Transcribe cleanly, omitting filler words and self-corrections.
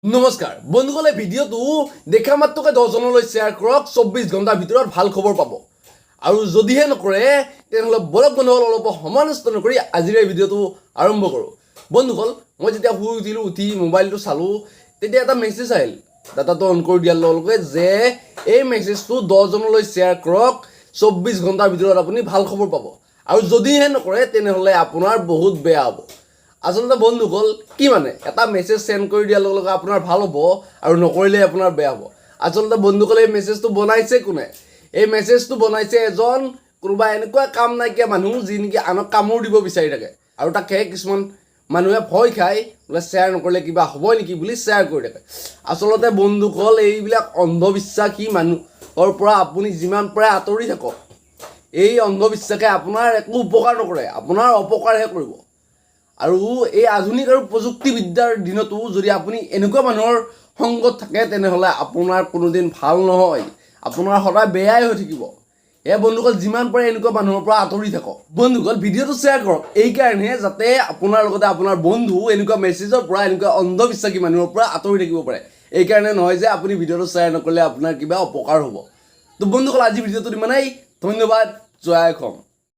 নমস্কাৰ বন্ধুসকলে ভিডিঅ'টো দেখা মাত্ৰকে 10 জনলৈ শ্বেয়াৰ কৰক 24 ঘণ্টাৰ ভিতৰত ভাল খবৰ পাব আৰু যদিহে নকৰে তেনেহ'লে বলক বন্ধুসকল অলপ সময় নষ্ট নকৰি আজিৰ এই ভিডিঅ'টো আৰম্ভ কৰোঁ বন্ধুসকল মই যেতিয়া শুই উঠিলোঁ উঠি মোবাইলটো চালোঁ তেতিয়া এটা মেছেজ আহিল ডাটাটো অন কৰি দিয়াৰ লগে লগে যে এই মেছেজটো 10 জনলৈ শ্বেয়াৰ কৰক 24 ঘণ্টাৰ ভিতৰত আপুনি ভাল খবৰ পাব আৰু যদিহে নকৰে তেনেহ'লে আপোনাৰ বহুত বেয়া হ'ব আচলতে বন্ধুসকল কি মানে এটা মেছেজ সেন্ড কৰি দিয়াৰ লগে লগে আপোনাৰ ভাল হ'ব আৰু নকৰিলে আপোনাৰ বেয়া হ'ব আচলতে বন্ধুসকল এই মেছেজটো বনাইছে কোনে এই মেছেজটো বনাইছে এজন কোনোবা এনেকুৱা কাম নাইকিয়া মানুহ যি নেকি আনক কামোৰ দিব বিচাৰি থাকে আৰু তাকে কিছুমান মানুহে ভয় খায় বোলে শ্বেয়াৰ নকৰিলে কিবা হ'ব নেকি বুলি শ্বেয়াৰ কৰি থাকে আচলতে বন্ধুসকল এইবিলাক অন্ধবিশ্বাসী মানুহৰ পৰা আপুনি যিমান পাৰে আঁতৰি থাকক এই অন্ধবিশ্বাসে আপোনাৰ একো উপকাৰ নকৰে আপোনাৰ অপকাৰহে কৰিব আৰু এই আধুনিক আৰু প্ৰযুক্তিবিদ্যাৰ দিনতো যদি আপুনি এনেকুৱা মানুহৰ সংগত থাকে তেনেহ'লে আপোনাৰ কোনোদিন ভাল নহয় আপোনাৰ সদায় বেয়াই হৈ থাকিব এই বন্ধুসকল যিমান পাৰে এনেকুৱা মানুহৰ পৰা আঁতৰি থাকক বন্ধুসকল ভিডিঅ'টো শ্বেয়াৰ কৰক এই কাৰণে যাতে আপোনাৰ লগতে আপোনাৰ বন্ধু এনেকুৱা মেছেজৰ পৰা এনেকুৱা অন্ধবিশ্বাসী মানুহৰ পৰা আঁতৰি থাকিব পাৰে এই কাৰণে নহয় যে আপুনি ভিডিঅ'টো শ্বেয়াৰ নকৰিলে আপোনাৰ কিবা অপকাৰ হ'ব তো বন্ধুসকল আজি ভিডিঅ'টো ইমানেই ধন্যবাদ জয় অসম